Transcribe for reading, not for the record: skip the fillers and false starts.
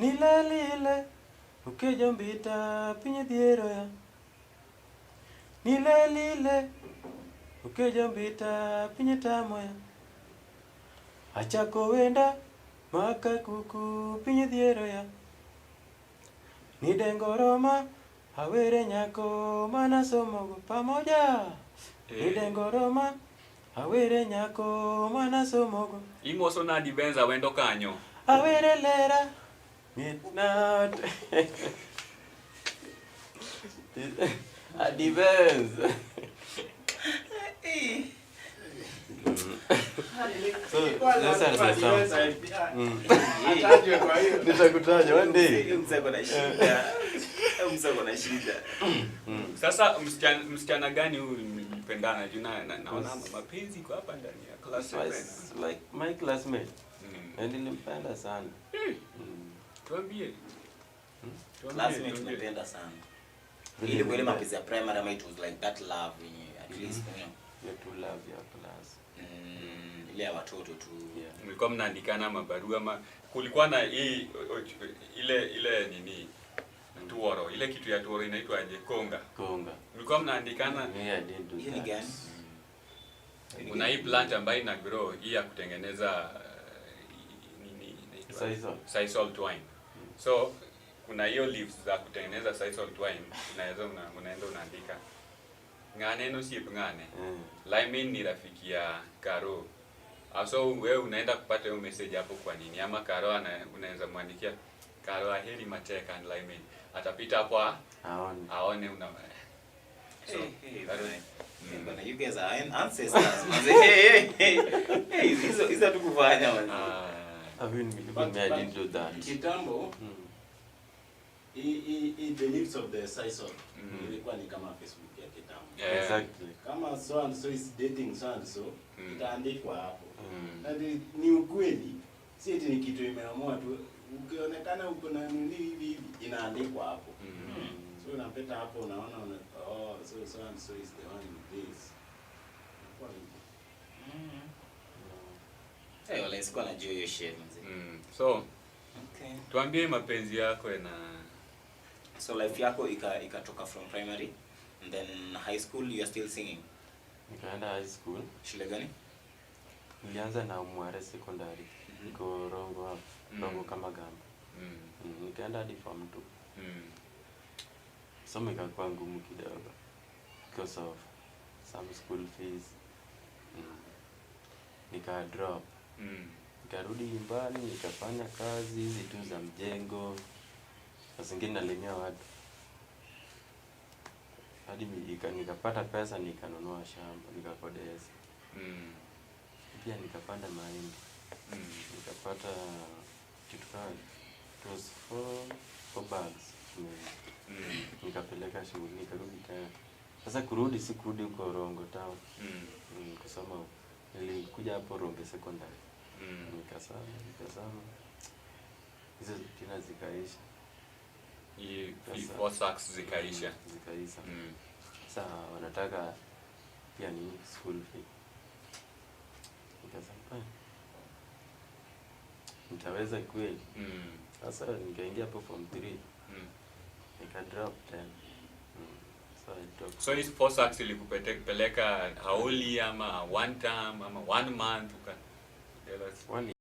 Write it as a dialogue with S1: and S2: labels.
S1: Nilelile ukejombita pinye dhiero ya. Nilelile ukejombita pinye tamo ya. Achako wenda maka kuku pinye dhiero ya. Nidengoroma awere nyako mana somogo pamoja. Nidengoroma awere nyako mana somogo.
S2: Imoso na dibenza wendo kanyo.
S1: Awere lera midnight. Depends. So let's answer the song. Nitakutaja one day.
S3: Msako na shida.
S2: Sasa msichana gani huyu mlipendana? Naona mapenzi kwa hapa ndani ya class.
S1: Like my classmate. And nilimpenda sana.
S2: Tuambie.
S3: Classmate nilimpenda sana. Ile kweli mapenzi ya primary ama it was like that love at least, you know.
S1: You to love your class.
S3: Ile ya watoto tu.
S2: Mlikuwa mnaandikana mabarua ama kulikuwa na hii ile nini? Tuoro, ile kitu ya tuoro inaitwa aje? Konga. Mlikuwa mnaandikana.
S1: Yeah, I didn't do that.
S3: Again.
S2: Kuna hii plant ambayo ina grow hii ya kutengeneza nini inaitwa? Sisal twine. So kuna hiyo leaves za kutengeneza sisal twine, unaweza unaenda unaandika ngane no siep ngane. Lyman ni rafiki ya Karo. So wewe unaenda kupata hiyo message hapo kwa nini? Ama Karo unaweza muandikia Karo aheri mateka and Lyman. Atapita hapo aone una
S3: So bana, you guys are ancestors. Hey, hizo tukufanya man.
S1: I didn't do that.
S4: Kitambo the leaves of the sisal ilikuwa ni kama Facebook ya kitambo.
S1: Exactly.
S4: Kama so and so is dating so and so, itaandikwa hapo. Na ni ukweli. Si eti ni kitu imeamua tu, ukionekana uko na nini hivi inaandikwa hapo. So unapita hapo unaona so and so is the one with this.
S3: Wala sikuwa najua hiyo shit mzee.
S2: So
S3: okay.
S2: Tuambie mapenzi yako na
S3: so life yako ikatoka from primary and then high school you are still singing.
S1: Nikaenda high school.
S3: Shule gani?
S1: Nilianza na Mware Secondary. Iko Rongo hapo. Rongo kama Gamba. Nikaenda hadi form 2. Somo ikakuwa ngumu kidogo because of some school fees. Nika drop. Nikarudi nyumbani nikafanya kazi hizi tu za mjengo. Na zingine nalimia watu. Hadi nikapata pesa nikanunua shamba, nikakodesha. Pia nikapanda mahindi. Nikapata kitu kali. It was 4 bags. Nikapeleka shule, nikarudi tena. Sasa kurudi sikurudi huko Rongo town. Kusoma nilikuja hapo Rongo Secondary. Nikasoma. Hizo tena zikaisha.
S2: Four sacks zikaisha.
S1: Sasa wanataka pia ni school fee. Nikasema nitaweza kweli. Sasa nikaingia hapo form 3. Nika drop then.
S2: So hizo 4 sacks ilikupeleka hauli ama one term ama 1 month